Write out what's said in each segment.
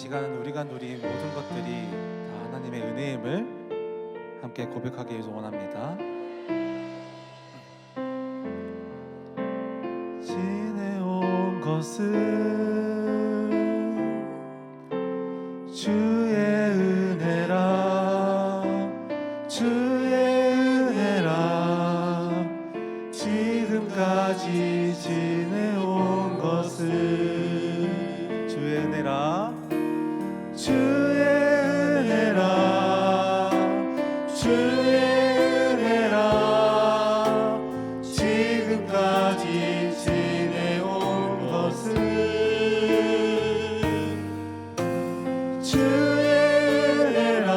시간 우리가 누린 모든 것들이 다 하나님의 은혜임을 함께 고백하기 원합니다. 지내온 것은 주의 은혜라, 주의 은혜라. 지금까지 지내온 것은 주의 은혜라, 주의 은혜라, 주의 은혜라. 지금까지 지내온 것은 주의 은혜라,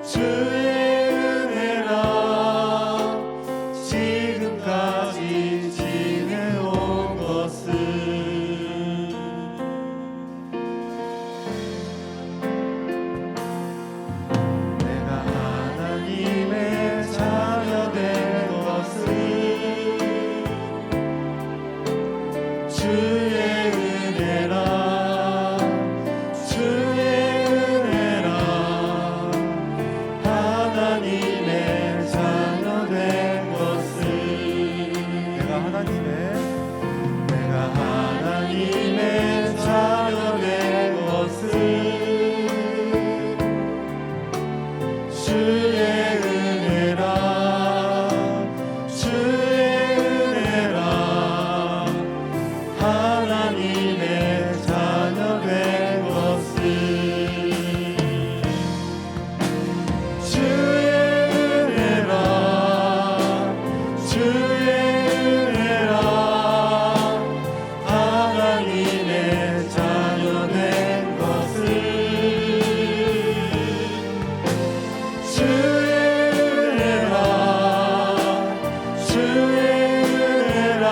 주의 은혜라. 지금까지 지내온 것은 주의 은혜라, 주의 은혜라. 하나님의 자녀 된 것은 내가 하나님의 자녀 된 것은 주의 은혜라, 주의 은혜라. 하나님의 자녀 된 것은 주의 은혜라, 주의 은혜라. 하나님의 자녀 된 것은 주의 은혜라, 주의 은혜라.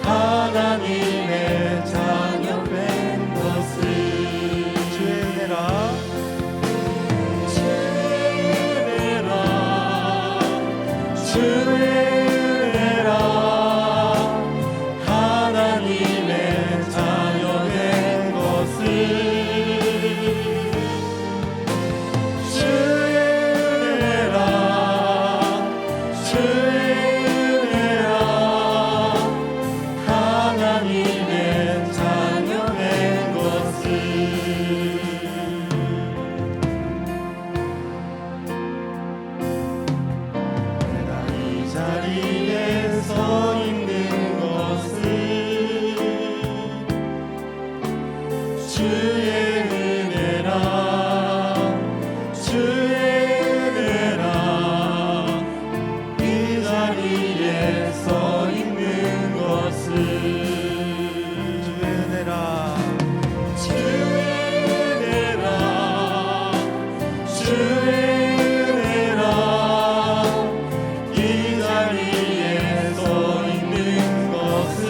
하나님의 자녀 된 것은 주의 은혜라, 주의 은혜라. 하나님의 자녀 된 것은 주의 은혜라, 주의 은혜라. 하나님의 자녀 된 것은 내가 이 자리에 서 있는 것은 주의 은혜라, 주의 은혜라. 이 자리에 서 있는 것은 주의 은혜라, 주의 은혜라, 주의 은혜라. 이 자리에 서 있는 것은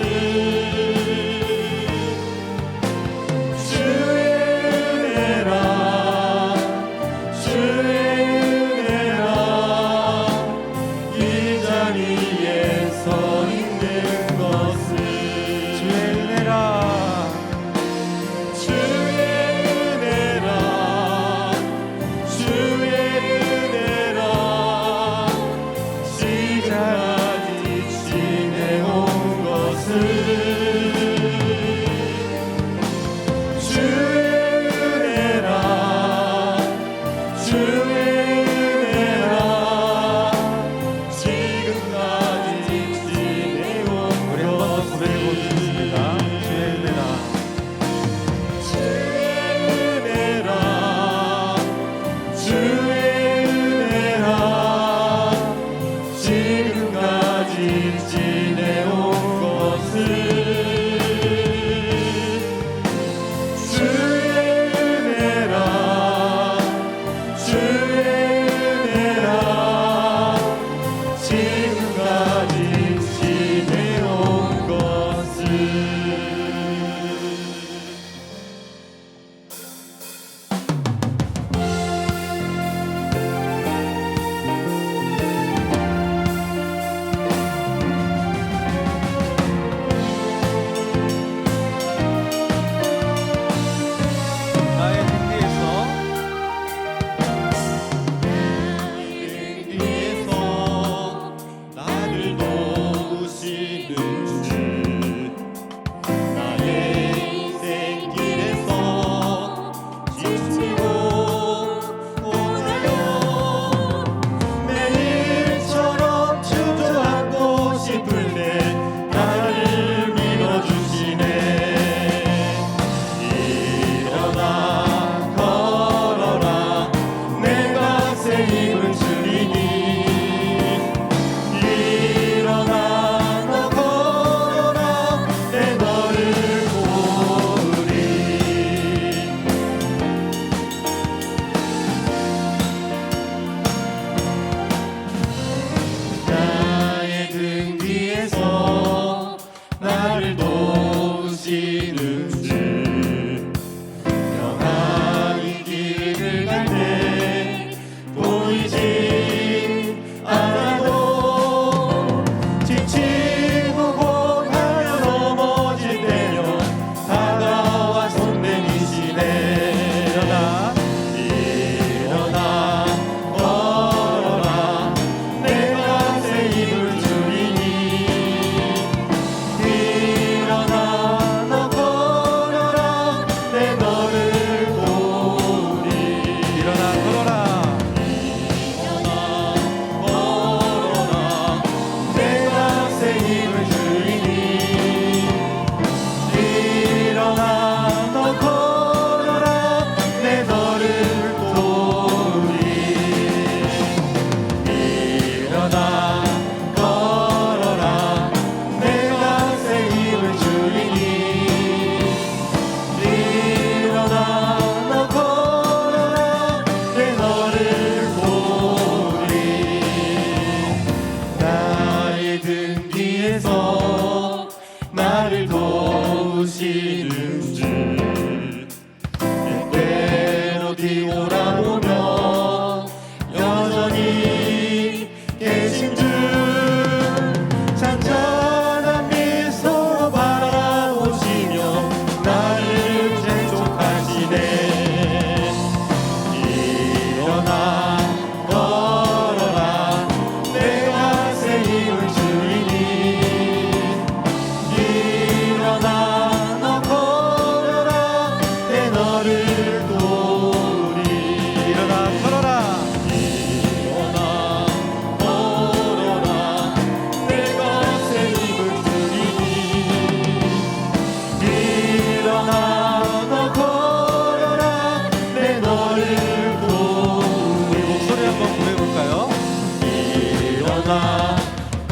주의 은혜라, 주의 은혜라. 이 자리에 서 있는 것은 주의 은혜라, 주의 은혜라, 주의 은혜라. 지금까지 지내온 것은 주의 은혜라, 주의 은혜라. 지금까지 지내온 우리 한번 더 고백해 보겠습니다. 주의 은혜라, 주의 은혜라, 주의 은혜라. 지금까지 지내온 것은 주의 은혜라, 주의 은혜라. 지금까지 지내온 것은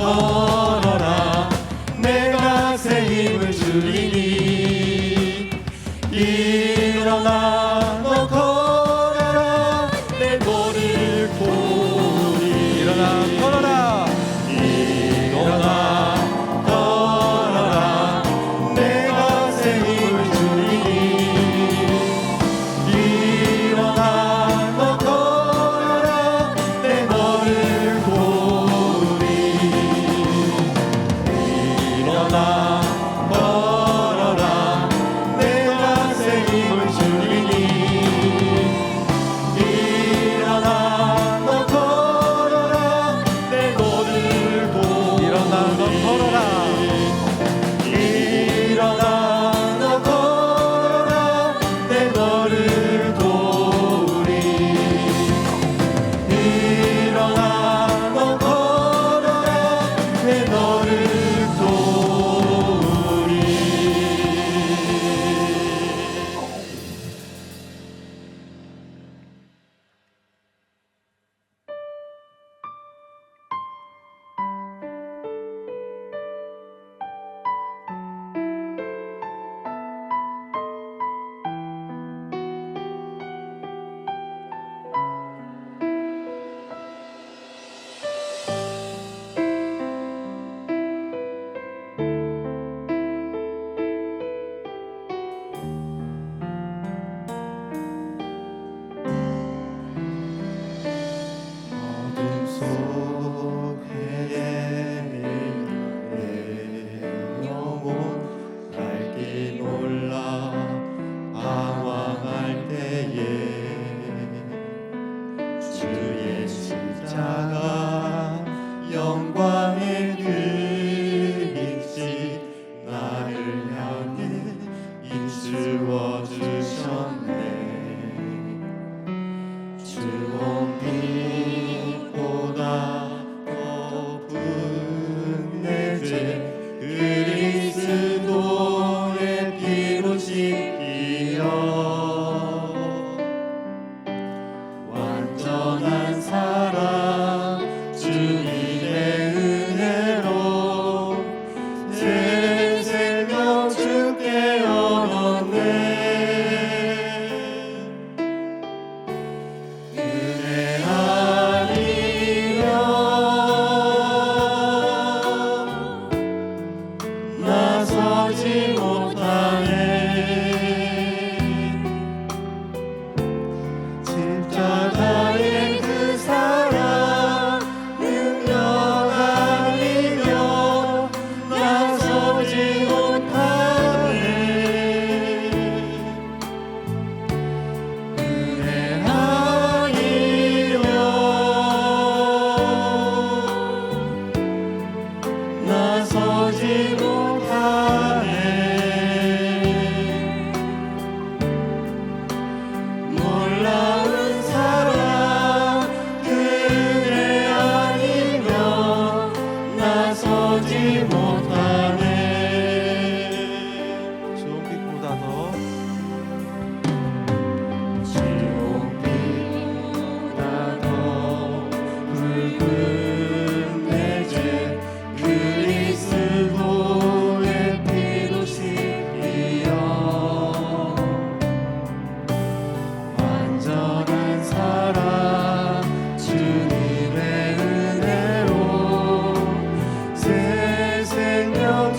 걸어라 내가 새 힘을 주리니 일어나 너 걸어라 내 너를 도우리 일어나 걸어라 일어나 걸어라 내가 새 힘을 주리니 일어나 너 걸어라 내 너를 도우리 일어나 걸어라 내가 새 힘을 주리니 일어나 너 걸어라 내 너를 도우리 일어나 너 걸어라 일어나 너 걸어라 내 너를 도우리 일어나 너 걸어라 내 너를 도우리 어둠 속에 내 영혼 날기 몰라 방황할 때에 주의 십자가 영광의 그림지 나를 향해 입수어 주셨네 주온 빛보다 더 붓는 죄 그리스도의 피로 씻기어 완전한 사랑 주님의 은혜로 새 생명 주께 얻었네 은혜 아니면 나서지 못하네 십자가의 그 사랑 능력 아니면 나서지 못하네 은혜 아니면 나서지 못하네 놀라운 사랑 은혜 아니면 나서지 못하네 좋은 빛보다 더 지옥빛보다 더 붉은 내 죄 그리스도의 피로 씻기어 완전한 사랑 주님의 은혜로 새 생명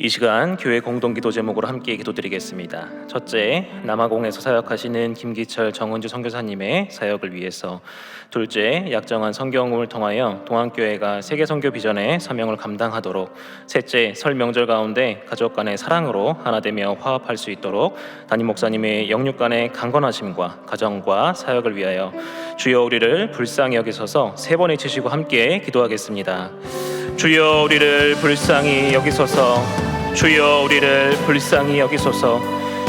이 시간 교회 공동기도 제목으로 함께 기도드리겠습니다. 첫째, 남아공에서 사역하시는 김기철 정은주 선교사님의 사역을 위해서. 둘째, 약정한 성경음을 통하여 동안교회가 세계 선교 비전의 사명을 감당하도록. 셋째, 설 명절 가운데 가족 간의 사랑으로 하나되며 화합할 수 있도록 담임 목사님의 영육 간의 강건하심과 가정과 사역을 위하여. 주여 우리를 불쌍히 여기소서. 세 번 외치시고 함께 기도하겠습니다. 주여 우리를 불쌍히 여기소서. 주여 우리를 불쌍히 여기소서.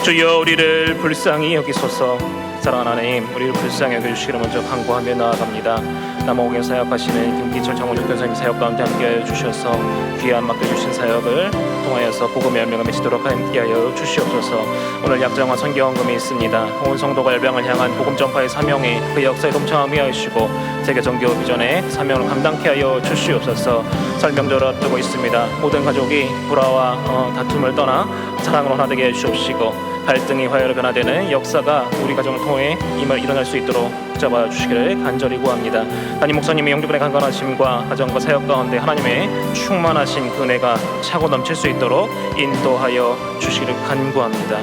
주여 우리를 불쌍히 여기소서. 사랑하는 하나님, 우리를 불쌍히 여겨주시기를 먼저 간구하며 나아갑니다. 남아공에 사역하시는 김기철 정은주 교사님 사역 가운데 함께하여 주셔서 귀한 맡겨주신 사역을 통하여서 복음의 열매가 맺히도록 함께하여 주시옵소서. 오늘 약정한 성경음이 있습니다. 온 성도가 열방을 향한 복음 전파의 사명에 그 역사에 동참하게 하시고 세계 선교 비전의 사명을 감당케 하여 주시옵소서. 설 명절을 앞두고 있습니다. 모든 가족이 불화와 다툼을 떠나 사랑으로 하나 되게 해주시옵시고 갈등이 화해로 변화되는 역사가 우리 가정을 통해 일어날 수 있도록 붙잡아 주시기를 간절히 구합니다. 담임 목사님의 영주간의 강건하심과 가정과 사역 가운데 하나님의 충만하신 그 은혜가 차고 넘칠 수 있도록 인도하여 주시기를 간구합니다.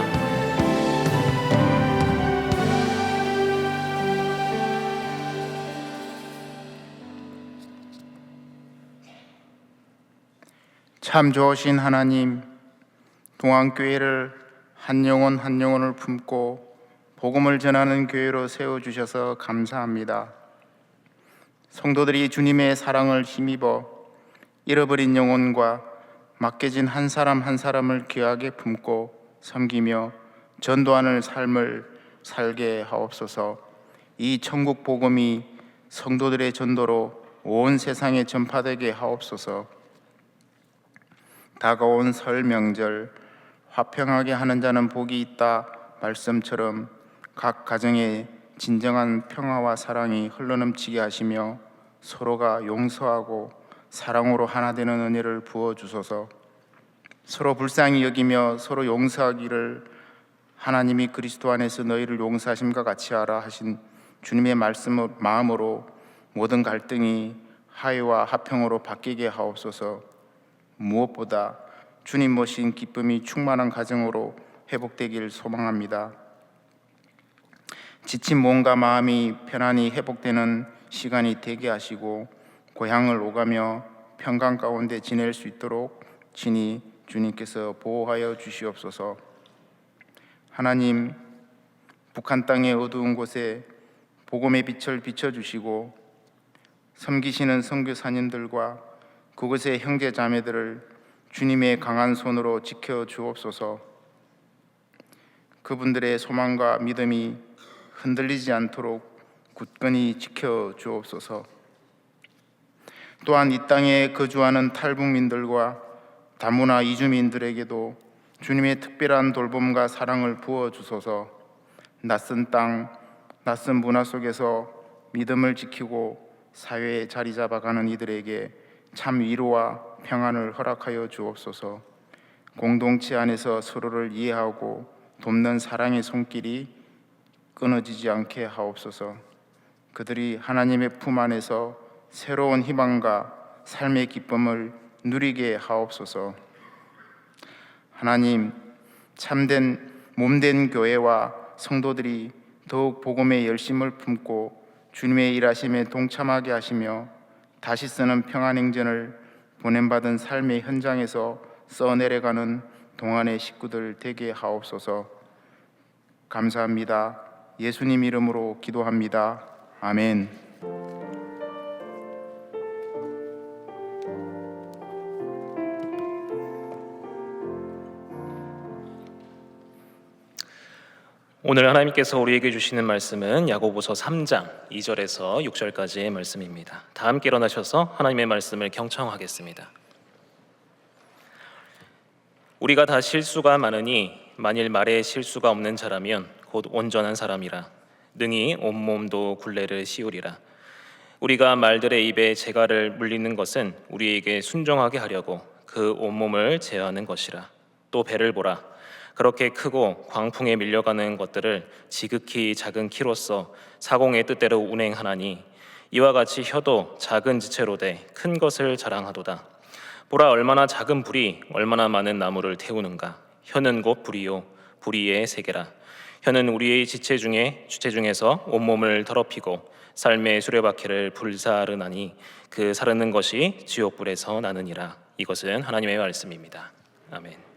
참 좋으신 하나님, 동안교회를 한 영혼 한 영혼을 품고 복음을 전하는 교회로 세워주셔서 감사합니다. 성도들이 주님의 사랑을 힘입어 잃어버린 영혼과 맡겨진 한 사람 한 사람을 귀하게 품고 섬기며 전도하는 삶을 살게 하옵소서. 이 천국 복음이 성도들의 전도로 온 세상에 전파되게 하옵소서. 다가온 설 명절, 화평하게 하는 자는 복이 있다 말씀처럼 각 가정에 진정한 평화와 사랑이 흘러넘치게 하시며 서로가 용서하고 사랑으로 하나 되는 은혜를 부어주소서. 서로 불쌍히 여기며 서로 용서하기를 하나님이 그리스도 안에서 너희를 용서하심과 같이 하라 하신 주님의 말씀을 마음으로 모든 갈등이 화해와 화평으로 바뀌게 하옵소서. 무엇보다 주님 모신 기쁨이 충만한 가정으로 회복되길 소망합니다. 지친 몸과 마음이 편안히 회복되는 시간이 되게 하시고 고향을 오가며 평강 가운데 지낼 수 있도록 친히 주님께서 보호하여 주시옵소서. 하나님, 북한 땅의 어두운 곳에 복음의 빛을 비춰주시고 섬기시는 선교사님들과 그곳의 형제 자매들을 주님의 강한 손으로 지켜 주옵소서. 그분들의 소망과 믿음이 흔들리지 않도록 굳건히 지켜 주옵소서. 또한 이 땅에 거주하는 탈북민들과 다문화 이주민들에게도 주님의 특별한 돌봄과 사랑을 부어 주소서. 낯선 땅, 낯선 문화 속에서 믿음을 지키고 사회에 자리 잡아가는 이들에게 참 위로와 평안을 허락하여 주옵소서. 공동체 안에서 서로를 이해하고 돕는 사랑의 손길이 끊어지지 않게 하옵소서. 그들이 하나님의 품 안에서 새로운 희망과 삶의 기쁨을 누리게 하옵소서. 하나님, 참된 몸된 교회와 성도들이 더욱 복음의 열심을 품고 주님의 일하심에 동참하게 하시며 다시 쓰는 평안행전을 보냄받은 삶의 현장에서 써내려가는 동안의 식구들 되게 하옵소서. 감사합니다. 예수님 이름으로 기도합니다. 아멘. 오늘 하나님께서 우리에게 주시는 말씀은 야고보서 3장 2절에서 6절까지의 말씀입니다. 다 함께 일어나셔서 하나님의 말씀을 경청하겠습니다. 우리가 다 실수가 많으니 만일 말에 실수가 없는 자라면 곧 온전한 사람이라 능히 온몸도 굴레를 씌우리라. 우리가 말들의 입에 재갈을 물리는 것은 우리에게 순종하게 하려고 그 온몸을 제어하는 것이라. 또 배를 보라. 그렇게 크고 광풍에 밀려가는 것들을 지극히 작은 키로서 사공의 뜻대로 운행하나니 이와 같이 혀도 작은 지체로 돼 큰 것을 자랑하도다. 보라, 얼마나 작은 불이 얼마나 많은 나무를 태우는가. 혀는 곧 불이요 불의의 세계라. 혀는 우리의 주체 중에서 온몸을 더럽히고 삶의 수레바퀴를 불사르나니 그 사르는 것이 지옥불에서 나느니라. 이것은 하나님의 말씀입니다. 아멘.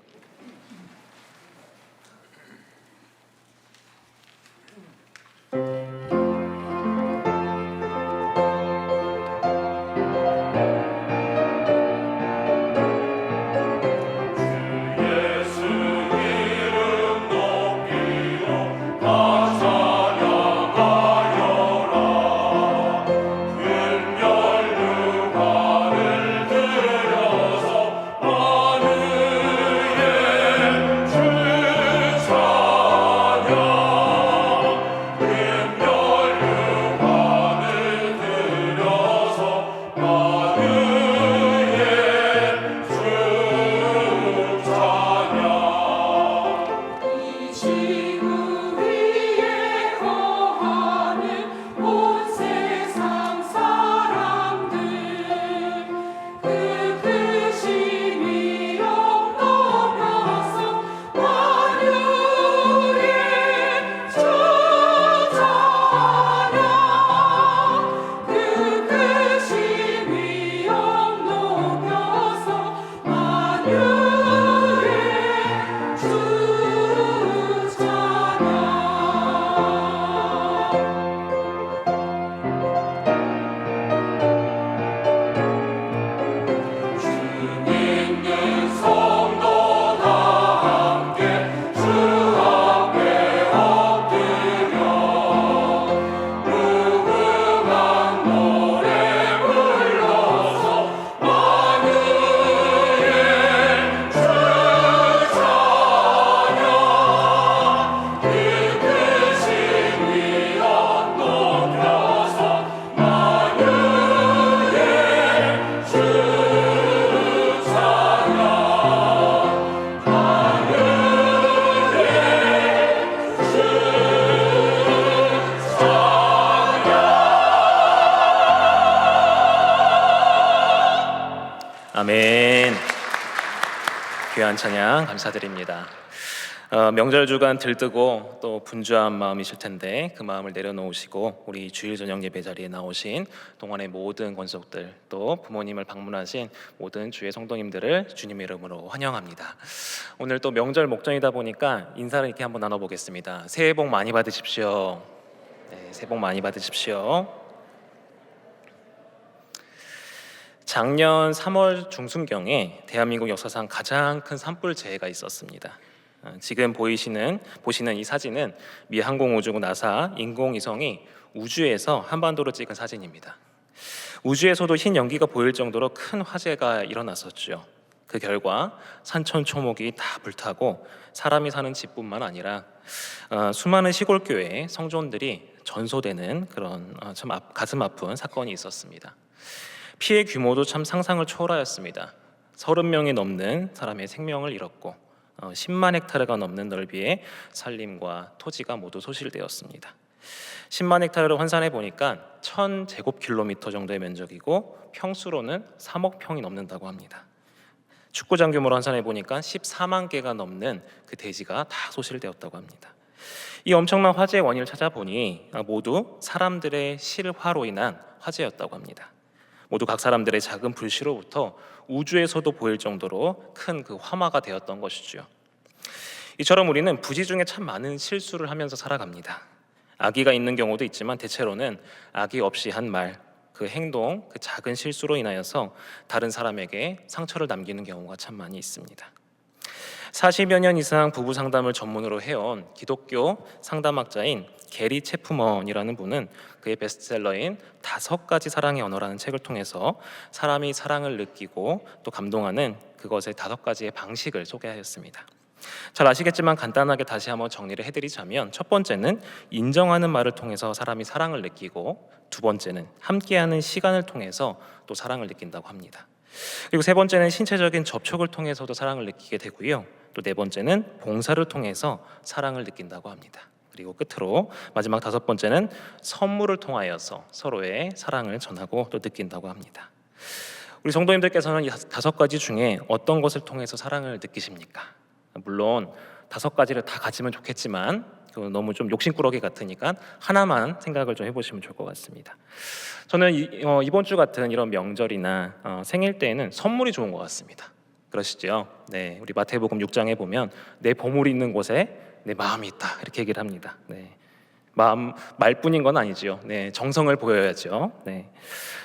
아멘. 귀한 찬양 감사드립니다. 명절 주간 들뜨고 또 분주한 마음이실 텐데 그 마음을 내려놓으시고 우리 주일 저녁 예배 자리에 나오신 동안의 모든 권속들, 또 부모님을 방문하신 모든 주의 성도님들을 주님의 이름으로 환영합니다. 오늘 또 명절 목전이다 보니까 인사를 이렇게 한번 나눠보겠습니다. 새해 복 많이 받으십시오. 네, 새해 복 많이 받으십시오. 작년 3월 중순경에 대한민국 역사상 가장 큰 산불 재해가 있었습니다. 지금 보시는 이 사진은 미 항공우주국 나사 인공위성이 우주에서 한반도를 찍은 사진입니다. 우주에서도 흰 연기가 보일 정도로 큰 화재가 일어났었죠. 그 결과 산천초목이 다 불타고 사람이 사는 집뿐만 아니라 수많은 시골 교회의 성전들이 전소되는 그런 참 가슴 아픈 사건이 있었습니다. 피해 규모도 참 상상을 초월하였습니다. 30명이 넘는 사람의 생명을 잃었고 10만 헥타르가 넘는 넓이의 산림과 토지가 모두 소실되었습니다. 10만 헥타르를 환산해 보니까 1000제곱킬로미터 정도의 면적이고 평수로는 3억 평이 넘는다고 합니다. 축구장 규모로 환산해 보니까 14만 개가 넘는 그 대지가 다 소실되었다고 합니다. 이 엄청난 화재의 원인을 찾아보니 모두 사람들의 실화로 인한 화재였다고 합니다. 모두 각 사람들의 작은 불씨로부터 우주에서도 보일 정도로 큰 그 화마가 되었던 것이죠. 이처럼 우리는 부지 중에 참 많은 실수를 하면서 살아갑니다. 악의가 있는 경우도 있지만 대체로는 악의 없이 한 말, 그 행동, 그 작은 실수로 인하여서 다른 사람에게 상처를 남기는 경우가 참 많이 있습니다. 40여 년 이상 부부 상담을 전문으로 해온 기독교 상담학자인 게리 체프먼이라는 분은 그의 베스트셀러인 5가지 사랑의 언어라는 책을 통해서 사람이 사랑을 느끼고 또 감동하는 그것의 5가지의 방식을 소개하였습니다. 잘 아시겠지만 간단하게 다시 한번 정리를 해드리자면, 첫 번째는 인정하는 말을 통해서 사람이 사랑을 느끼고, 두 번째는 함께하는 시간을 통해서 또 사랑을 느낀다고 합니다. 그리고 세 번째는 신체적인 접촉을 통해서도 사랑을 느끼게 되고요. 또 네 번째는 봉사를 통해서 사랑을 느낀다고 합니다. 그리고 끝으로 마지막 5번째는 선물을 통하여서 서로의 사랑을 전하고 또 느낀다고 합니다. 우리 성도님들께서는 이 5가지 중에 어떤 것을 통해서 사랑을 느끼십니까? 물론 5가지를 다 가지면 좋겠지만 그건 너무 좀 욕심꾸러기 같으니까 하나만 생각을 좀 해보시면 좋을 것 같습니다. 저는 이번 주 같은 이런 명절이나 생일 때에는 선물이 좋은 것 같습니다. 그러시죠? 네, 우리 마태복음 6장에 보면 내 보물이 있는 곳에 내 마음이 있다 이렇게 얘기를 합니다. 네, 마음 말뿐인 건 아니지요. 네, 정성을 보여야죠. 네,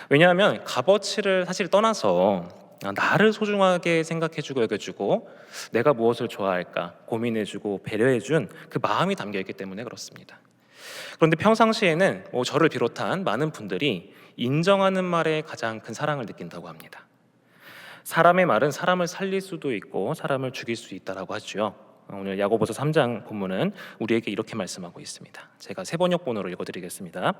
왜냐하면 값어치를 사실 떠나서 나를 소중하게 생각해주고 여겨주고 내가 무엇을 좋아할까 고민해주고 배려해준 그 마음이 담겨있기 때문에 그렇습니다. 그런데 평상시에는 저를 비롯한 많은 분들이 인정하는 말에 가장 큰 사랑을 느낀다고 합니다. 사람의 말은 사람을 살릴 수도 있고 사람을 죽일 수 있다라고 하죠. 오늘 야고보서 3장 본문은 우리에게 이렇게 말씀하고 있습니다. 제가 세번역본으로 읽어드리겠습니다.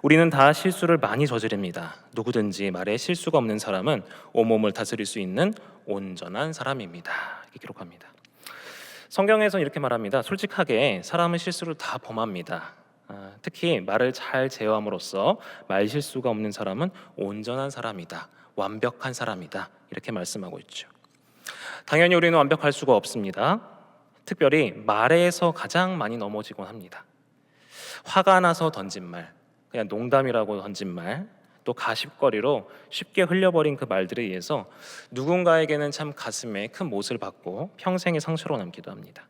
우리는 다 실수를 많이 저지릅니다. 누구든지 말에 실수가 없는 사람은 온몸을 다스릴 수 있는 온전한 사람입니다. 이렇게 기록합니다. 성경에서는 이렇게 말합니다. 솔직하게 사람은 실수를 다 범합니다. 특히 말을 잘 제어함으로써 말 실수가 없는 사람은 온전한 사람이다. 완벽한 사람이다. 이렇게 말씀하고 있죠. 당연히 우리는 완벽할 수가 없습니다. 특별히 말에서 가장 많이 넘어지곤 합니다. 화가 나서 던진 말, 그냥 농담이라고 던진 말, 또 가십거리로 쉽게 흘려버린 그 말들에 의해서 누군가에게는 참 가슴에 큰 못을 받고 평생의 상처로 남기도 합니다.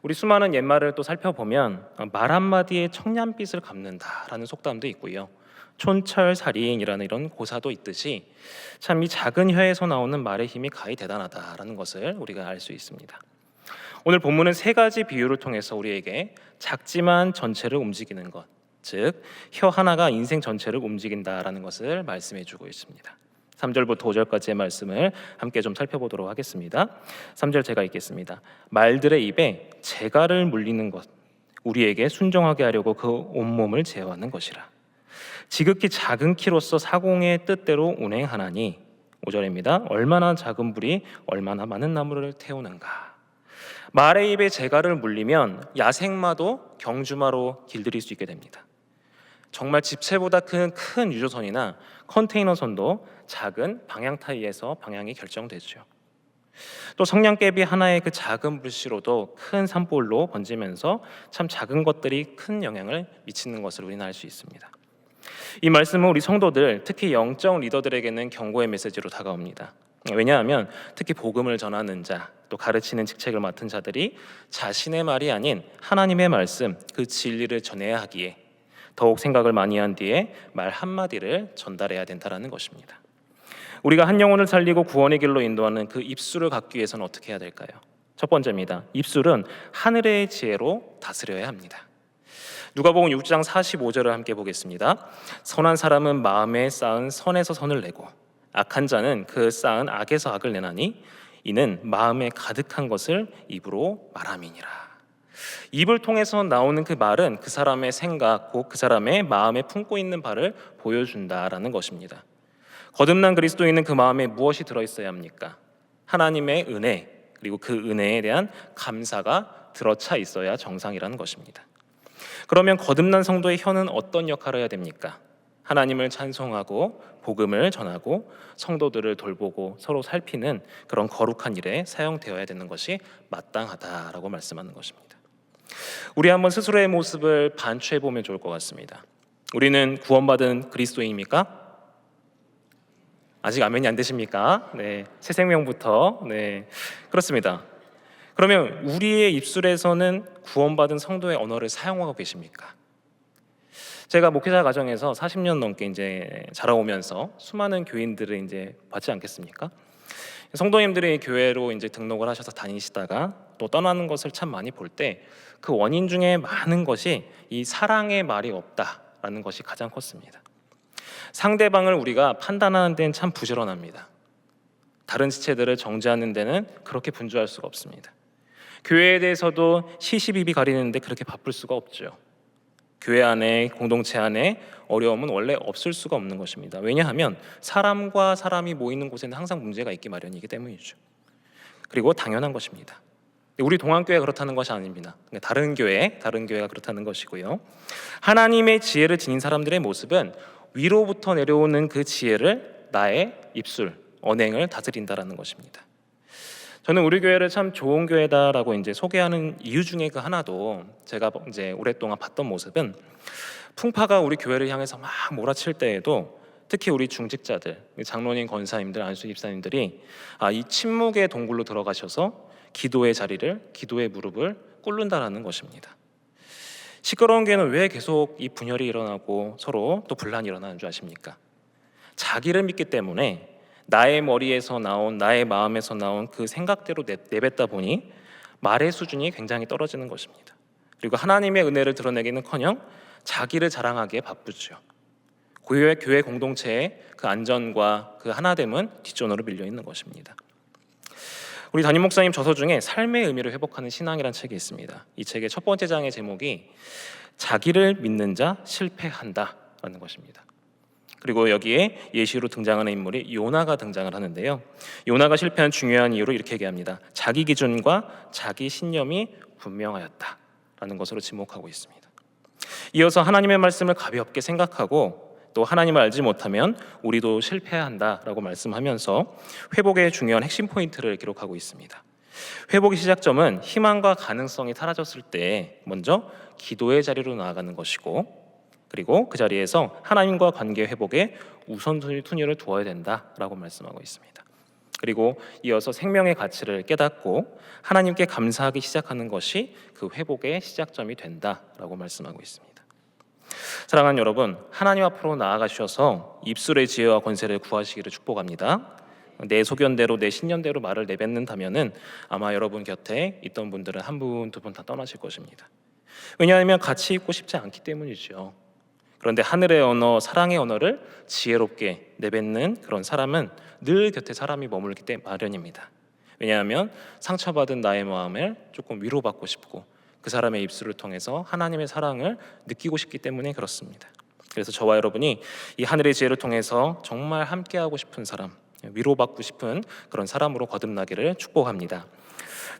우리 수많은 옛말을 또 살펴보면 말 한마디에 청량빛을 갚는다라는 속담도 있고요. 촌철살인이라는 이런 고사도 있듯이 참 이 작은 혀에서 나오는 말의 힘이 가히 대단하다라는 것을 우리가 알 수 있습니다. 오늘 본문은 3가지 비유를 통해서 우리에게 작지만 전체를 움직이는 것, 즉 혀 하나가 인생 전체를 움직인다라는 것을 말씀해주고 있습니다. 3절부터 5절까지의 말씀을 함께 좀 살펴보도록 하겠습니다. 3절 제가 읽겠습니다. 말들의 입에 재갈을 물리는 것, 우리에게 순종하게 하려고 그 온몸을 제어하는 것이라. 지극히 작은 키로서 사공의 뜻대로 운행하나니 5절입니다. 얼마나 작은 불이 얼마나 많은 나무를 태우는가. 말의 입에 재갈을 물리면 야생마도 경주마로 길들일 수 있게 됩니다. 정말 집채보다 큰 유조선이나 컨테이너선도 작은 방향 타이에서 방향이 결정되죠. 또 성냥개비 하나의 그 작은 불씨로도 큰 산불로 번지면서 참 작은 것들이 큰 영향을 미치는 것을 우리는 알 수 있습니다. 이 말씀은 우리 성도들, 특히 영적 리더들에게는 경고의 메시지로 다가옵니다. 왜냐하면 특히 복음을 전하는 자, 또 가르치는 직책을 맡은 자들이 자신의 말이 아닌 하나님의 말씀, 그 진리를 전해야 하기에 더욱 생각을 많이 한 뒤에 말 한마디를 전달해야 된다는 것입니다. 우리가 한 영혼을 살리고 구원의 길로 인도하는 그 입술을 갖기 위해서는 어떻게 해야 될까요? 첫 번째입니다. 입술은 하늘의 지혜로 다스려야 합니다. 누가복음 6장 45절을 함께 보겠습니다. 선한 사람은 마음에 쌓은 선에서 선을 내고 악한 자는 그 쌓은 악에서 악을 내나니 이는 마음에 가득한 것을 입으로 말함이니라. 입을 통해서 나오는 그 말은 그 사람의 생각, 곧 그 사람의 마음에 품고 있는 바를 보여준다라는 것입니다. 거듭난 그리스도인은 그 마음에 무엇이 들어있어야 합니까? 하나님의 은혜, 그리고 그 은혜에 대한 감사가 들어차 있어야 정상이라는 것입니다. 그러면 거듭난 성도의 혀는 어떤 역할을 해야 됩니까? 하나님을 찬송하고 복음을 전하고 성도들을 돌보고 서로 살피는 그런 거룩한 일에 사용되어야 되는 것이 마땅하다라고 말씀하는 것입니다. 우리 한번 스스로의 모습을 반추해 보면 좋을 것 같습니다. 우리는 구원받은 그리스도인입니까? 아직 아멘이 안 되십니까? 네, 새 생명부터 그렇습니다. 그러면 우리의 입술에서는 구원받은 성도의 언어를 사용하고 계십니까? 제가 목회자 가정에서 40년 넘게 이제 자라오면서 수많은 교인들을 이제 봤지 않겠습니까? 성도님들이 교회로 이제 등록을 하셔서 다니시다가 또 떠나는 것을 참 많이 볼 때 그 원인 중에 많은 것이 이 사랑의 말이 없다라는 것이 가장 컸습니다. 상대방을 우리가 판단하는 데는 참 부지런합니다. 다른 지체들을 정죄하는 데는 그렇게 분주할 수가 없습니다. 교회에 대해서도 시시비비 가리는데 그렇게 바쁠 수가 없죠. 교회 안에, 공동체 안에 어려움은 원래 없을 수가 없는 것입니다. 왜냐하면 사람과 사람이 모이는 곳에는 항상 문제가 있기 마련이기 때문이죠. 그리고 당연한 것입니다. 우리 동안교회가 그렇다는 것이 아닙니다. 다른 교회가 그렇다는 것이고요. 하나님의 지혜를 지닌 사람들의 모습은 위로부터 내려오는 그 지혜를 나의 입술, 언행을 다스린다라는 것입니다. 저는 우리 교회를 참 좋은 교회다라고 이제 소개하는 이유 중에 그 하나도 제가 이제 오랫동안 봤던 모습은 풍파가 우리 교회를 향해서 막 몰아칠 때에도 특히 우리 중직자들, 장로님, 권사님들, 안수 집사님들이 이 침묵의 동굴로 들어가셔서 기도의 자리를, 기도의 무릎을 꿇는다라는 것입니다. 시끄러운 교회는 왜 계속 이 분열이 일어나고 서로 또 분란이 일어나는 줄 아십니까? 자기를 믿기 때문에 나의 머리에서 나온, 나의 마음에서 나온 그 생각대로 내뱉다 보니 말의 수준이 굉장히 떨어지는 것입니다. 그리고 하나님의 은혜를 드러내기는커녕 자기를 자랑하기에 바쁘죠. 교회 공동체의 그 안전과 그 하나됨은 뒷전으로 밀려 있는 것입니다. 우리 담임 목사님 저서 중에 삶의 의미를 회복하는 신앙이라는 책이 있습니다. 이 책의 첫 번째 장의 제목이 자기를 믿는 자 실패한다라는 것입니다. 그리고 여기에 예시로 등장하는 인물이 요나가 등장을 하는데요. 요나가 실패한 중요한 이유로 이렇게 얘기합니다. 자기 기준과 자기 신념이 분명하였다라는 것으로 지목하고 있습니다. 이어서 하나님의 말씀을 가볍게 생각하고 또 하나님을 알지 못하면 우리도 실패한다라고 말씀하면서 회복의 중요한 핵심 포인트를 기록하고 있습니다. 회복의 시작점은 희망과 가능성이 사라졌을 때 먼저 기도의 자리로 나아가는 것이고, 그리고 그 자리에서 하나님과 관계 회복에 우선순위를 두어야 된다라고 말씀하고 있습니다. 그리고 이어서 생명의 가치를 깨닫고 하나님께 감사하기 시작하는 것이 그 회복의 시작점이 된다라고 말씀하고 있습니다. 사랑하는 여러분, 하나님 앞으로 나아가셔서 입술의 지혜와 권세를 구하시기를 축복합니다. 내 소견대로, 내 신념대로 말을 내뱉는다면은 아마 여러분 곁에 있던 분들은 한 분, 두 분 다 떠나실 것입니다. 왜냐하면 같이 있고 싶지 않기 때문이죠. 그런데 하늘의 언어, 사랑의 언어를 지혜롭게 내뱉는 그런 사람은 늘 곁에 사람이 머물기 때문에 마련입니다. 왜냐하면 상처받은 나의 마음을 조금 위로받고 싶고 그 사람의 입술을 통해서 하나님의 사랑을 느끼고 싶기 때문에 그렇습니다. 그래서 저와 여러분이 이 하늘의 지혜를 통해서 정말 함께하고 싶은 사람, 위로받고 싶은 그런 사람으로 거듭나기를 축복합니다.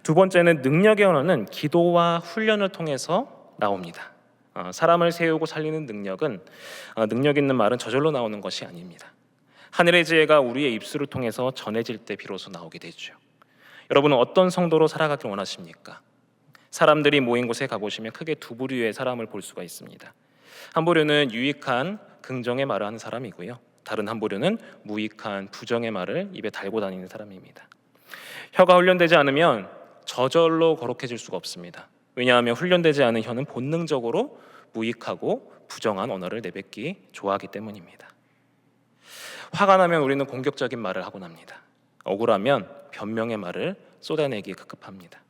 두 번째는 능력의 언어는 기도와 훈련을 통해서 나옵니다. 사람을 세우고 살리는 능력은 능력 있는 말은 저절로 나오는 것이 아닙니다. 하늘의 지혜가 우리의 입술을 통해서 전해질 때 비로소 나오게 되죠. 여러분은 어떤 성도로 살아가길 원하십니까? 사람들이 모인 곳에 가보시면 크게 두 부류의 사람을 볼 수가 있습니다. 한 부류는 유익한 긍정의 말을 하는 사람이고요, 다른 한 부류는 무익한 부정의 말을 입에 달고 다니는 사람입니다. 혀가 훈련되지 않으면 저절로 거룩해질 수가 없습니다. 왜냐하면 훈련되지 않은 혀는 본능적으로 무익하고 부정한 언어를 내뱉기 좋아하기 때문입니다. 화가 나면 우리는 공격적인 말을 하곤 합니다. 억울하면 변명의 말을 쏟아내기에 급급합니다.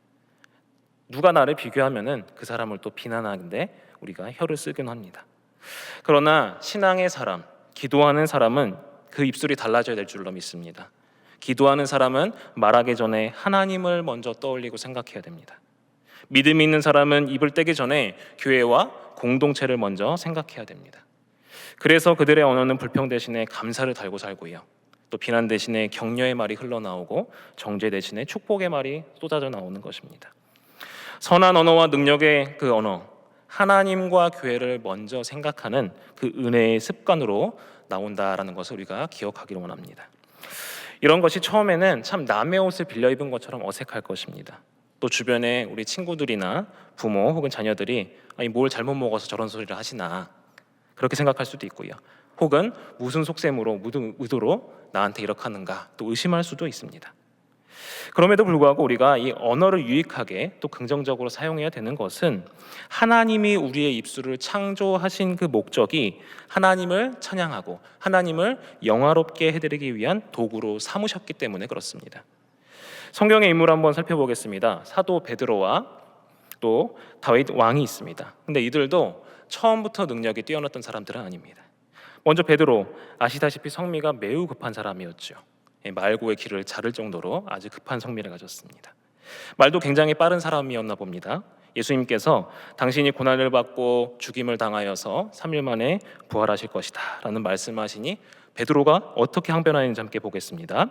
누가 나를 비교하면은 그 사람을 또 비난하는데 우리가 혀를 쓰긴 합니다. 그러나 신앙의 사람, 기도하는 사람은 그 입술이 달라져야 될 줄로 믿습니다. 기도하는 사람은 말하기 전에 하나님을 먼저 떠올리고 생각해야 됩니다. 믿음이 있는 사람은 입을 떼기 전에 교회와 공동체를 먼저 생각해야 됩니다. 그래서 그들의 언어는 불평 대신에 감사를 달고 살고요, 또 비난 대신에 격려의 말이 흘러나오고 정죄 대신에 축복의 말이 쏟아져 나오는 것입니다. 선한 언어와 능력의 그 언어, 하나님과 교회를 먼저 생각하는 그 은혜의 습관으로 나온다라는 것을 우리가 기억하기를 원합니다. 이런 것이 처음에는 참 남의 옷을 빌려 입은 것처럼 어색할 것입니다. 또 주변에 우리 친구들이나 부모 혹은 자녀들이 아니 뭘 잘못 먹어서 저런 소리를 하시나 그렇게 생각할 수도 있고요, 혹은 무슨 속셈으로 의도로 나한테 이렇게 하는가 또 의심할 수도 있습니다. 그럼에도 불구하고 우리가 이 언어를 유익하게 또 긍정적으로 사용해야 되는 것은 하나님이 우리의 입술을 창조하신 그 목적이 하나님을 찬양하고 하나님을 영화롭게 해드리기 위한 도구로 삼으셨기 때문에 그렇습니다. 성경의 인물 한번 살펴보겠습니다. 사도 베드로와 또 다윗 왕이 있습니다. 근데 이들도 처음부터 능력이 뛰어났던 사람들은 아닙니다. 먼저 베드로, 아시다시피 성미가 매우 급한 사람이었죠. 말고의 길을 자를 정도로 아주 급한 성미를 가졌습니다. 말도 굉장히 빠른 사람이었나 봅니다. 예수님께서 당신이 고난을 받고 죽임을 당하여서 3일 만에 부활하실 것이다 라는 말씀하시니 베드로가 어떻게 항변하는지 함께 보겠습니다.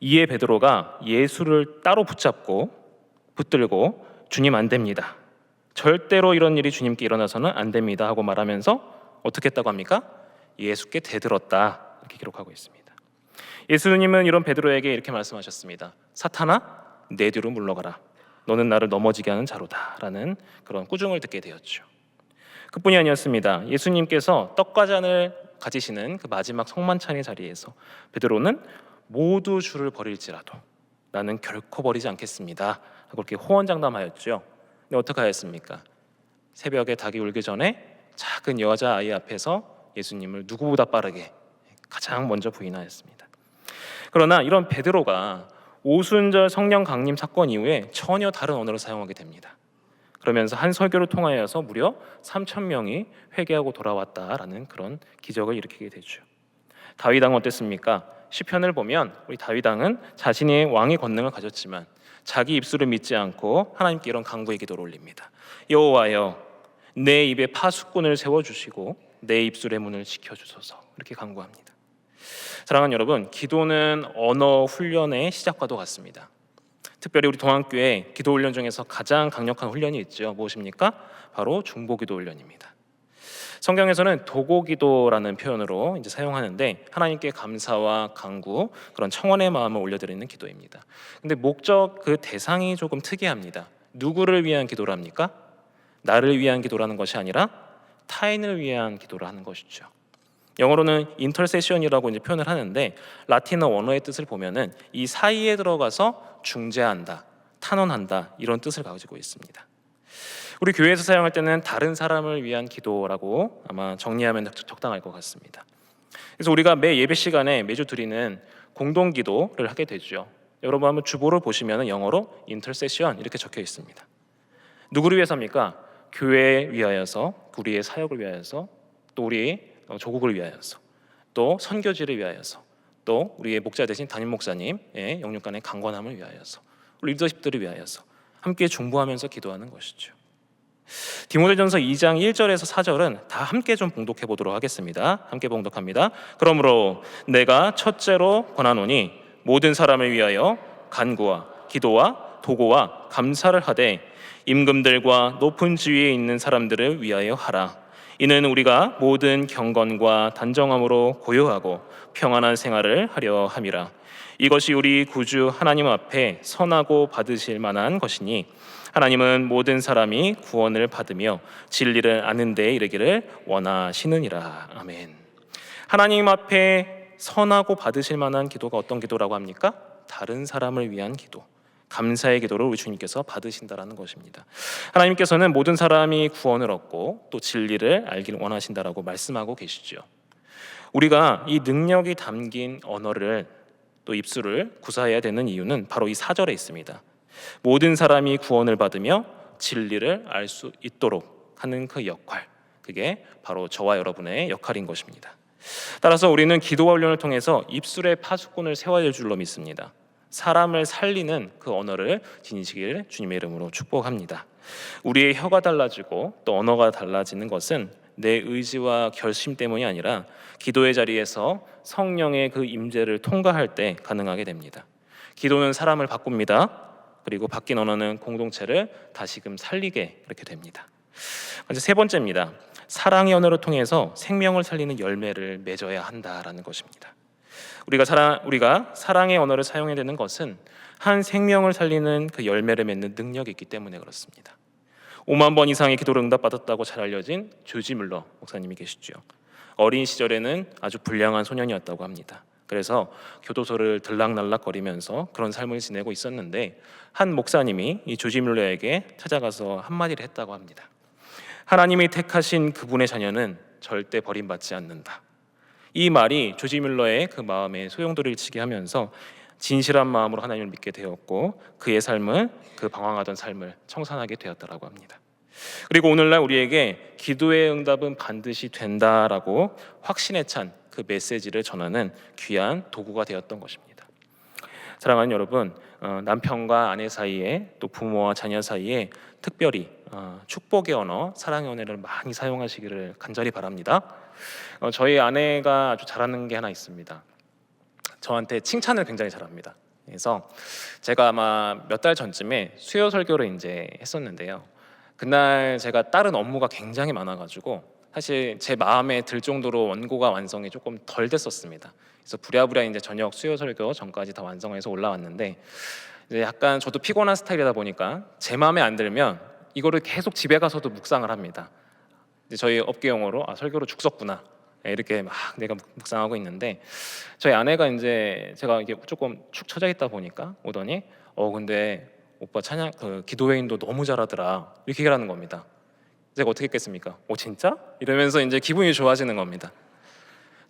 이에 베드로가 예수를 따로 붙들고 주님 안 됩니다, 절대로 이런 일이 주님께 일어나서는 안 됩니다 하고 말하면서 어떻게 했다고 합니까? 예수께 대들었다 이렇게 기록하고 있습니다. 예수님은 이런 베드로에게 이렇게 말씀하셨습니다. 사탄아, 내 뒤로 물러가라. 너는 나를 넘어지게 하는 자로다. 라는 그런 꾸중을 듣게 되었죠. 그뿐이 아니었습니다. 예수님께서 떡과 잔을 가지시는 그 마지막 성만찬의 자리에서 베드로는 모두 주를 버릴지라도 나는 결코 버리지 않겠습니다 하고 그렇게 호언장담하였죠. 근데 어떻게 하였습니까? 새벽에 닭이 울기 전에 작은 여자아이 앞에서 예수님을 누구보다 빠르게 가장 먼저 부인하였습니다. 그러나 이런 베드로가 오순절 성령 강림 사건 이후에 전혀 다른 언어를 사용하게 됩니다. 그러면서 한 설교를 통하여서 무려 3,000명이 회개하고 돌아왔다라는 그런 기적을 일으키게 되죠. 다윗 왕은 어땠습니까? 시편을 보면 우리 다윗 왕은 자신의 왕의 권능을 가졌지만 자기 입술을 믿지 않고 하나님께 이런 간구의 기도를 올립니다. 여호와여, 내 입에 파수꾼을 세워주시고 내 입술의 문을 지켜주소서. 이렇게 간구합니다. 사랑하는 여러분, 기도는 언어 훈련의 시작과도 같습니다. 특별히 우리 동안교회 기도 훈련 중에서 가장 강력한 훈련이 있죠. 무엇입니까? 바로 중보기도 훈련입니다. 성경에서는 도고기도라는 표현으로 이제 사용하는데 하나님께 감사와 간구, 그런 청원의 마음을 올려드리는 기도입니다. 근데 목적 그 대상이 조금 특이합니다. 누구를 위한 기도랍니까? 나를 위한 기도라는 것이 아니라 타인을 위한 기도를 하는 것이죠. 영어로는 인터세션이라고 이제 표현을 하는데 라틴어 원어의 뜻을 보면은 이 사이에 들어가서 중재한다, 탄원한다 이런 뜻을 가지고 있습니다. 우리 교회에서 사용할 때는 다른 사람을 위한 기도라고 아마 정리하면 적당할 것 같습니다. 그래서 우리가 매 예배 시간에 매주 드리는 공동 기도를 하게 되죠. 여러분 한번 주보를 보시면 영어로 인터세션 이렇게 적혀 있습니다. 누구를 위해서입니까? 교회에 위하여서, 우리의 사역을 위하여서, 또 우리 조국을 위하여서, 또 선교지를 위하여서, 또 우리의 목자 되신 담임 목사님의 영육간의 강건함을 위하여서, 우리 리더십들을 위하여서 함께 중보하면서 기도하는 것이죠. 디모데전서 2장 1절에서 4절은 다 함께 좀 봉독해 보도록 하겠습니다. 함께 봉독합니다. 그러므로 내가 첫째로 권하노니 모든 사람을 위하여 간구와 기도와 도고와 감사를 하되 임금들과 높은 지위에 있는 사람들을 위하여 하라. 이는 우리가 모든 경건과 단정함으로 고요하고 평안한 생활을 하려 함이라. 이것이 우리 구주 하나님 앞에 선하고 받으실 만한 것이니 하나님은 모든 사람이 구원을 받으며 진리를 아는 데에 이르기를 원하시느니라. 아멘. 하나님 앞에 선하고 받으실 만한 기도가 어떤 기도라고 합니까? 다른 사람을 위한 기도, 감사의 기도를 우리 주님께서 받으신다라는 것입니다. 하나님께서는 모든 사람이 구원을 얻고 또 진리를 알기를 원하신다라고 말씀하고 계시죠. 우리가 이 능력이 담긴 언어를 또 입술을 구사해야 되는 이유는 바로 이 4절에 있습니다. 모든 사람이 구원을 받으며 진리를 알 수 있도록 하는 그 역할, 그게 바로 저와 여러분의 역할인 것입니다. 따라서 우리는 기도와 훈련을 통해서 입술의 파수꾼을 세워야 될 줄로 믿습니다. 사람을 살리는 그 언어를 지니시길 주님의 이름으로 축복합니다. 우리의 혀가 달라지고 또 언어가 달라지는 것은 내 의지와 결심 때문이 아니라 기도의 자리에서 성령의 그 임재를 통과할 때 가능하게 됩니다. 기도는 사람을 바꿉니다. 그리고 바뀐 언어는 공동체를 다시금 살리게 이렇게 됩니다. 이제 세 번째입니다. 사랑의 언어를 통해서 생명을 살리는 열매를 맺어야 한다라는 것입니다. 우리가 사랑의 언어를 사용해야 되는 것은 한 생명을 살리는 그 열매를 맺는 능력이 있기 때문에 그렇습니다. 5만 번 이상의 기도를 응답받았다고 잘 알려진 조지 뮬러 목사님이 계시죠. 어린 시절에는 아주 불량한 소년이었다고 합니다. 그래서 교도소를 들락날락거리면서 그런 삶을 지내고 있었는데 한 목사님이 이 조지 뮬러에게 찾아가서 한마디를 했다고 합니다. 하나님이 택하신 그분의 자녀는 절대 버림받지 않는다. 이 말이 조지 뮬러의 그 마음에 소용돌이를 치게 하면서 진실한 마음으로 하나님을 믿게 되었고 그의 삶은 그 방황하던 삶을 청산하게 되었다라고 합니다. 그리고 오늘날 우리에게 기도의 응답은 반드시 된다라고 확신에 찬 그 메시지를 전하는 귀한 도구가 되었던 것입니다. 사랑하는 여러분, 남편과 아내 사이에 또 부모와 자녀 사이에 특별히 축복의 언어, 사랑의 언어를 많이 사용하시기를 간절히 바랍니다. 저희 아내가 아주 잘하는 게 하나 있습니다. 저한테 칭찬을 굉장히 잘합니다. 그래서 제가 아마 몇 달 전쯤에 수요 설교를 이제 했었는데요. 그날 제가 다른 업무가 굉장히 많아가지고 사실 제 마음에 들 정도로 원고가 완성이 조금 덜 됐었습니다. 그래서 부랴부랴 이제 저녁 수요 설교 전까지 다 완성해서 올라왔는데 이제 약간 저도 피곤한 스타일이다 보니까 제 마음에 안 들면 이거를 계속 집에 가서도 묵상을 합니다. 이제 저희 업계 용어로 설교로 죽 썼구나 이렇게 막 내가 묵상하고 있는데 저희 아내가 이제 제가 이게 조금 축 처져 있다 보니까 오더니 근데 오빠 찬양 기도회인도 너무 잘하더라 이렇게 얘기를 하는 겁니다. 제가 어떻게 했겠습니까? 진짜? 이러면서 이제 기분이 좋아지는 겁니다.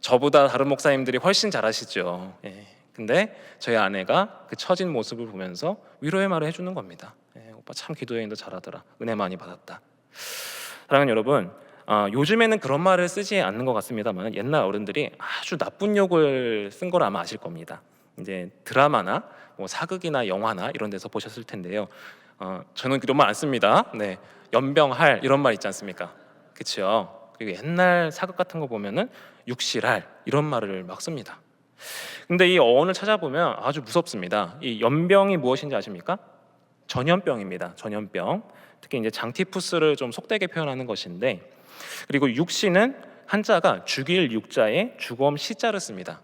저보다 다른 목사님들이 훨씬 잘하시죠. 예. 근데 저희 아내가 그 처진 모습을 보면서 위로의 말을 해주는 겁니다. 오빠 참 기도회인도 잘하더라. 은혜 많이 받았다. 사랑하는 여러분, 요즘에는 그런 말을 쓰지 않는 것 같습니다만 옛날 어른들이 아주 나쁜 욕을 쓴 걸 아마 아실 겁니다. 이제 드라마나 뭐 사극이나 영화나 이런 데서 보셨을 텐데요. 저는 그런 말 안 씁니다. 네, 연병할 이런 말 있지 않습니까? 그렇죠. 그리고 옛날 사극 같은 거 보면은 육실할 이런 말을 막 씁니다. 근데 이 어원을 찾아보면 아주 무섭습니다. 이 연병이 무엇인지 아십니까? 전염병입니다. 전염병. 특히 이제 장티푸스를 좀 속되게 표현하는 것인데, 그리고 육시는 한자가 죽일 육자에 주검 시자를 씁니다.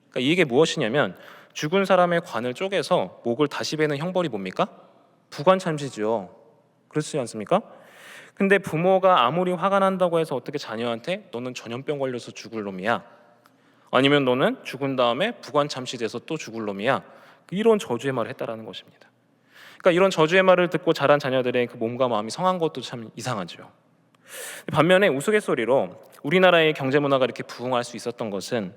그러니까 이게 무엇이냐면 죽은 사람의 관을 쪼개서 목을 다시 베는 형벌이 뭡니까? 부관참시죠. 그렇지 않습니까? 근데 부모가 아무리 화가 난다고 해서 어떻게 자녀한테 너는 전염병 걸려서 죽을 놈이야, 아니면 너는 죽은 다음에 부관참시돼서 또 죽을 놈이야, 이런 저주의 말을 했다라는 것입니다. 그러니까 이런 저주의 말을 듣고 자란 자녀들의 그 몸과 마음이 상한 것도 참 이상하죠. 반면에 우스갯소리로 우리나라의 경제 문화가 이렇게 부흥할 수 있었던 것은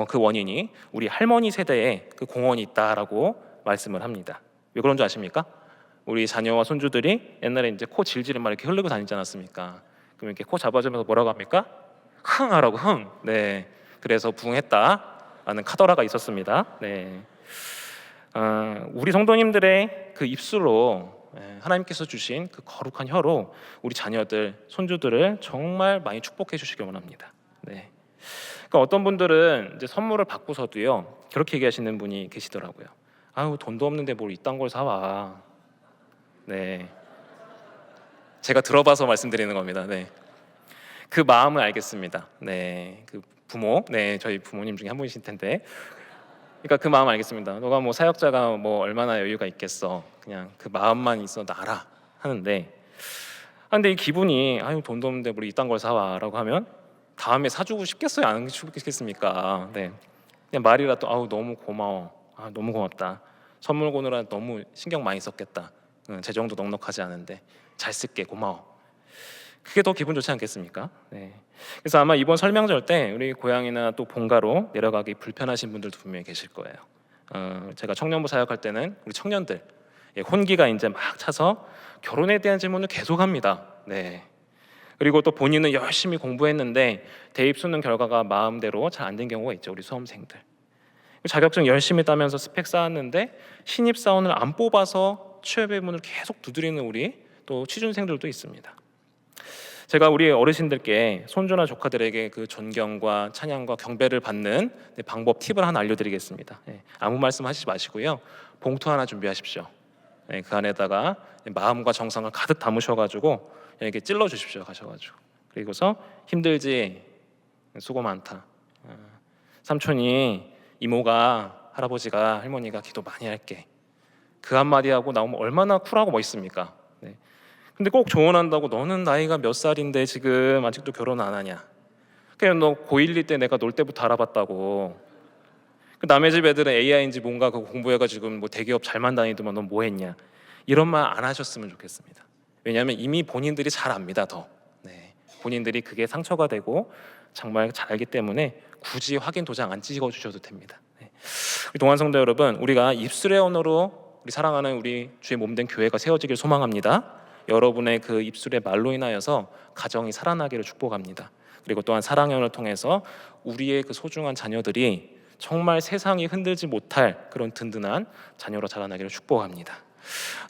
그 원인이 우리 할머니 세대에 그 공헌이 있다라고 말씀을 합니다. 왜 그런 줄 아십니까? 우리 자녀와 손주들이 옛날에 이제 코 질질을 막 이렇게 흐르고 다니지 않았습니까? 그럼 이렇게 코 잡아주면서 뭐라고 합니까? 흥 하라고, 흥. 네, 그래서 부흥했다라는 카더라가 있었습니다. 네, 우리 성도님들의 그 입술로 하나님께서 주신 그 거룩한 혀로 우리 자녀들, 손주들을 정말 많이 축복해 주시길 원합니다. 네. 그러니까 어떤 분들은 이제 선물을 받고서도요 그렇게 얘기하시는 분이 계시더라고요. 아유, 돈도 없는데 뭘 이딴 걸 사와. 네, 제가 들어봐서 말씀드리는 겁니다. 네, 그 마음을 알겠습니다. 네, 그 부모, 네, 저희 부모님 중에 한 분이실 텐데, 그러니까 그 마음 알겠습니다. 너가 뭐 사역자가 뭐 얼마나 여유가 있겠어. 그냥 그 마음만 있어도 알아 하는데, 근데 이 기분이 아유, 돈도 없는데 뭘 이딴 걸 사와라고 하면 다음에 사주고 싶겠어요? 안 싶겠습니까? 네, 그냥 말이라도 아우 너무 고마워, 너무 고맙다, 선물 고느라 너무 신경 많이 썼겠다, 재정도 넉넉하지 않은데 잘 쓸게, 고마워. 그게 더 기분 좋지 않겠습니까? 네. 그래서 아마 이번 설명절 때 우리 고향이나 또 본가로 내려가기 불편하신 분들도 분명히 계실 거예요. 제가 청년부 사역할 때는 우리 청년들 혼기가 이제 막 차서 결혼에 대한 질문을 계속합니다. 네. 그리고 또 본인은 열심히 공부했는데 대입 수능 결과가 마음대로 잘 안 된 경우가 있죠. 우리 수험생들. 자격증 열심히 따면서 스펙 쌓았는데 신입사원을 안 뽑아서 취업의 문을 계속 두드리는 우리 또 취준생들도 있습니다. 제가 우리 어르신들께 손주나 조카들에게 그 존경과 찬양과 경배를 받는 방법, 팁을 하나 알려드리겠습니다. 아무 말씀하시지 마시고요, 봉투 하나 준비하십시오. 그 안에다가 마음과 정성을 가득 담으셔가지고 이렇게 찔러 주십시오. 가셔가지고 그리고서 힘들지, 수고 많다, 삼촌이, 이모가, 할아버지가, 할머니가 기도 많이 할게, 그 한마디 하고 나오면 얼마나 쿨하고 멋있습니까? 네. 근데 꼭 조언한다고 너는 나이가 몇 살인데 지금 아직도 결혼 안 하냐, 그냥 너 고1, 2 때 내가 놀 때부터 알아봤다고, 그 남의 집 애들은 AI인지 뭔가 그거 공부해가지고 뭐 대기업 잘만 다니더만 넌 뭐 했냐, 이런 말 안 하셨으면 좋겠습니다. 왜냐하면 이미 본인들이 잘 압니다. 더 본인들이 그게 상처가 되고 정말 잘 알기 때문에 굳이 확인 도장 안 찍어 주셔도 됩니다. 우리 동안성도 여러분, 우리가 입술의 언어로 우리 사랑하는 우리 주의 몸된 교회가 세워지길 소망합니다. 여러분의 그 입술의 말로 인하여서 가정이 살아나기를 축복합니다. 그리고 또한 사랑의 언어를 통해서 우리의 그 소중한 자녀들이 정말 세상이 흔들지 못할 그런 든든한 자녀로 자라나기를 축복합니다.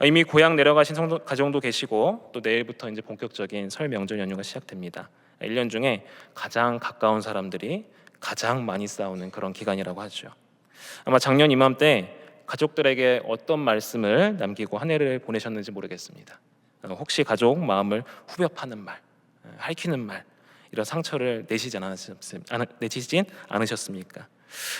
이미 고향 내려가신 가정도 계시고 또 내일부터 이제 본격적인 설 명절 연휴가 시작됩니다. 1년 중에 가장 가까운 사람들이 가장 많이 싸우는 그런 기간이라고 하죠. 아마 작년 이맘때 가족들에게 어떤 말씀을 남기고 한 해를 보내셨는지 모르겠습니다. 혹시 가족 마음을 후벼 파는 말, 핥히는 말, 이런 상처를 내시진 않으셨습니까?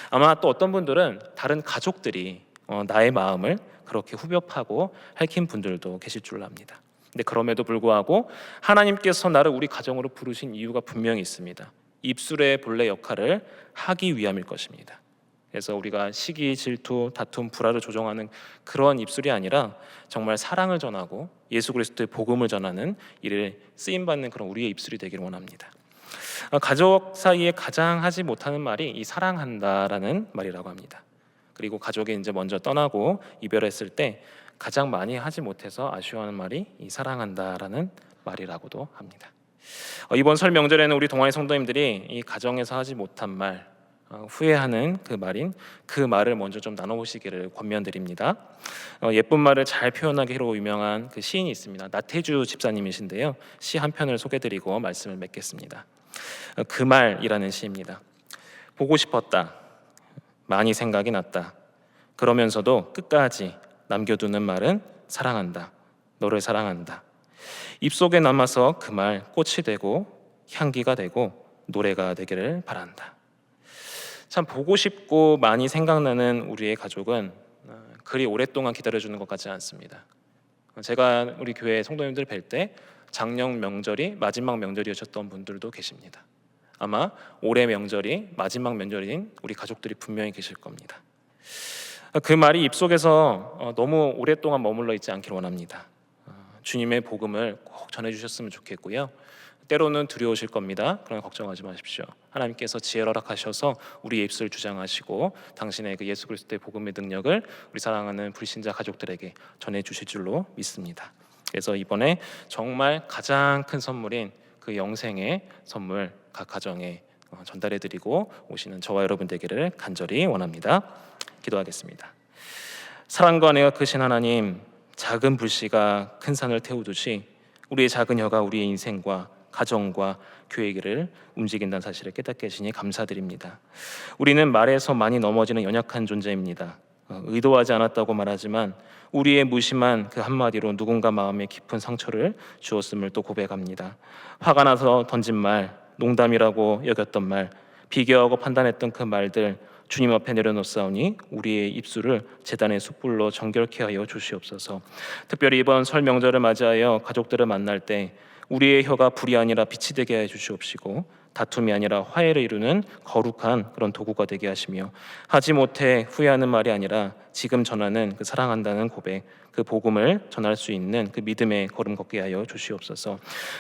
아마 또 어떤 분들은 다른 가족들이 나의 마음을 그렇게 후벼 파고 핥힌 분들도 계실 줄 압니다. 근데 그럼에도 불구하고 하나님께서 나를 우리 가정으로 부르신 이유가 분명히 있습니다. 입술의 본래 역할을 하기 위함일 것입니다. 그래서 우리가 시기, 질투, 다툼, 불화를 조종하는 그런 입술이 아니라 정말 사랑을 전하고 예수 그리스도의 복음을 전하는 일을 쓰임 받는 그런 우리의 입술이 되기를 원합니다. 가족 사이에 가장 하지 못하는 말이 이 사랑한다라는 말이라고 합니다. 그리고 가족이 이제 먼저 떠나고 이별했을 때 가장 많이 하지 못해서 아쉬워하는 말이 이 사랑한다라는 말이라고도 합니다. 이번 설 명절에는 우리 동아리 성도님들이 이 가정에서 하지 못한 말, 후회하는 그 말인 그 말을 먼저 좀 나눠보시기를 권면드립니다. 예쁜 말을 잘 표현하기로 유명한 그 시인이 있습니다. 나태주 집사님이신데요. 시 한 편을 소개드리고 말씀을 맺겠습니다. 그 말이라는 시입니다. 보고 싶었다. 많이 생각이 났다. 그러면서도 끝까지 남겨두는 말은 사랑한다. 너를 사랑한다. 입속에 남아서 그 말 꽃이 되고 향기가 되고 노래가 되기를 바란다. 참 보고 싶고 많이 생각나는 우리의 가족은 그리 오랫동안 기다려주는 것 같지 않습니다. 제가 우리 교회 성도님들 뵐 때 작년 명절이 마지막 명절이었던 분들도 계십니다. 아마 올해 명절이 마지막 명절인 우리 가족들이 분명히 계실 겁니다. 그 말이 입속에서 너무 오랫동안 머물러 있지 않기를 원합니다. 주님의 복음을 꼭 전해주셨으면 좋겠고요. 때로는 두려우실 겁니다. 그러나 걱정하지 마십시오. 하나님께서 지혜를 허락하셔서 우리의 입술을 주장하시고 당신의 그 예수 그리스도의 복음의 능력을 우리 사랑하는 불신자 가족들에게 전해주실 줄로 믿습니다. 그래서 이번에 정말 가장 큰 선물인 그 영생의 선물 각 가정에 전달해드리고 오시는 저와 여러분 되기를 간절히 원합니다. 기도하겠습니다. 사랑과 은혜가 크신 하나님, 작은 불씨가 큰 산을 태우듯이 우리의 작은 혀가 우리의 인생과 가정과 교회 길을 움직인다는 사실을 깨닫게 하시니 감사드립니다. 우리는 말에서 많이 넘어지는 연약한 존재입니다. 의도하지 않았다고 말하지만 우리의 무심한 그 한마디로 누군가 마음에 깊은 상처를 주었음을 또 고백합니다. 화가 나서 던진 말, 농담이라고 여겼던 말, 비교하고 판단했던 그 말들 주님 앞에 내려놓사오니 우리의 입술을 제단의 숯불로 정결케 하여 주시옵소서. 특별히 이번 설 명절을 맞이하여 가족들을 만날 때 우리의 혀가 불이 아니라 빛이 되게 해 주시옵시고 다툼이 아니라 화해를 이루는 거룩한 그런 도구가 되게 하시며 하지 못해 후회하는 말이 아니라 지금 전하는 그 사랑한다는 고백, 그 복음을 전할 수 있는 그 믿음의 걸음 걷게 하여 주시옵소서.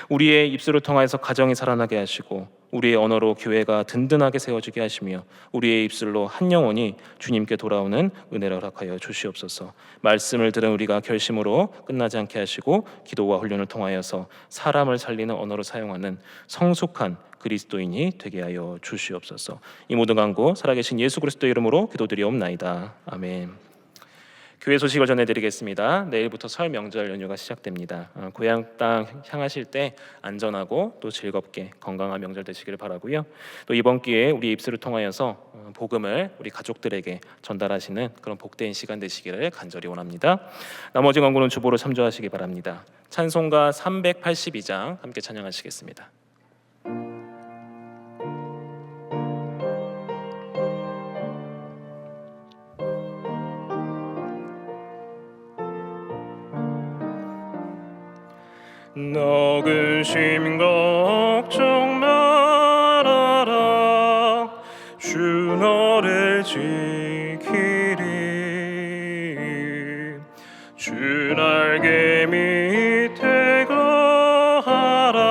우리의 입술을 통하여서 가정이 살아나게 하시고 우리의 언어로 교회가 든든하게 세워지게 하시며 우리의 입술로 한 영혼이 주님께 돌아오는 은혜를 허락하여 주시옵소서. 말씀을 들은 우리가 결심으로 끝나지 않게 하시고 기도와 훈련을 통하여서 사람을 살리는 언어로 사용하는 성숙한 그리스도인이 되게 하여 주시옵소서. 이 모든 간구 살아계신 예수 그리스도의 이름으로 기도드리옵나이다. 아멘. 교회 소식을 전해드리겠습니다. 내일부터 설 명절 연휴가 시작됩니다. 고향 땅 향하실 때 안전하고 또 즐겁게 건강한 명절 되시기를 바라고요. 또 이번 기회에 우리 입술을 통하여서 복음을 우리 가족들에게 전달하시는 그런 복된 시간 되시기를 간절히 원합니다. 나머지 광고는 주보로 참조하시기 바랍니다. 찬송가 382장 함께 찬양하시겠습니다. 너 근심 걱정 말아라 주 너를 지키리 주 날개 밑에 거하라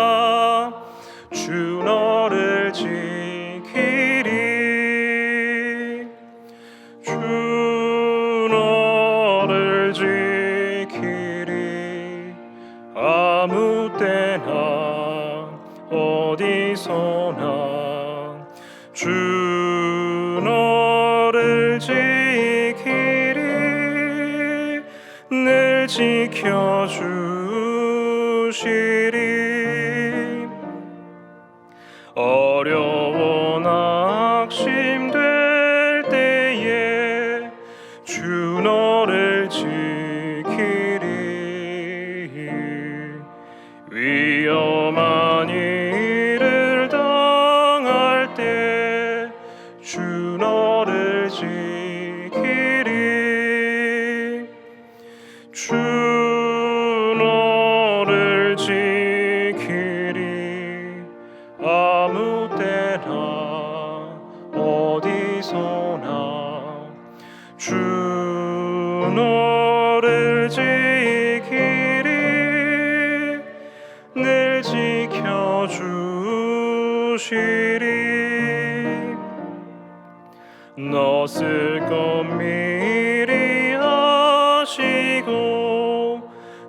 주 너를 지키리 주 너를 지키리 아무 때나 어디서나 주 너를 지키리 늘 지켜주시리 어려워 낙심될 때에 주 너를 지키리 위험한 일을 당할 때 주 너 지키리 늘 지켜주시리 낯을 것 미리 하시고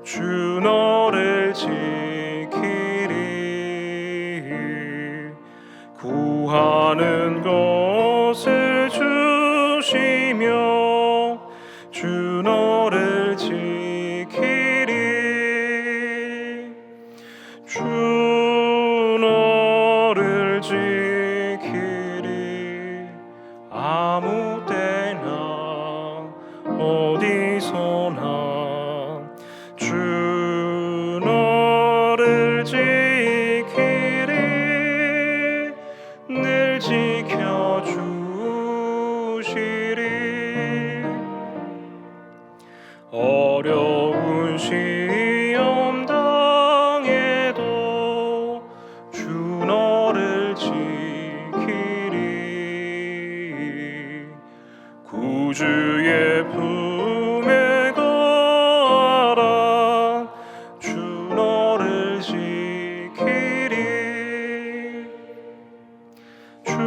주 너를 지키리 구하는 것을 주시며 주 너를 지키리 주 너를 지키리 아무 때나 어디서나 주 너를 지키리 늘 지켜주시리 어려운 시험 당해도 주 너를 지키리 구주의 품에 거하라 주 너를 지키리 주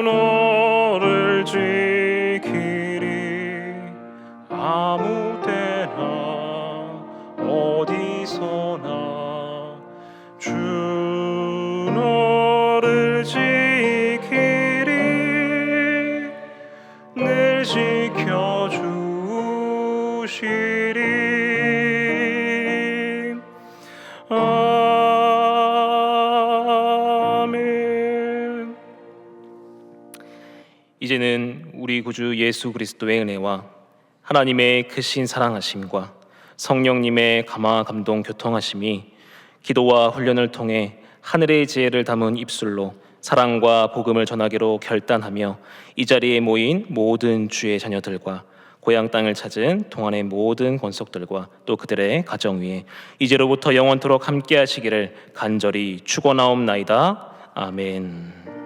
너를 지키리 아무 때나 어디서나 주 너를 지키리 늘 지켜주시리 아멘. 이제는 우리 구주 예수 그리스도의 은혜와 하나님의 크신 사랑하심과 성령님의 감화 감동 교통하심이 기도와 훈련을 통해 하늘의 지혜를 담은 입술로 사랑과 복음을 전하기로 결단하며 이 자리에 모인 모든 주의 자녀들과 고향 땅을 찾은 동안의 모든 권속들과 또 그들의 가정 위에 이제로부터 영원토록 함께 하시기를 간절히 축원하옵나이다. 아멘.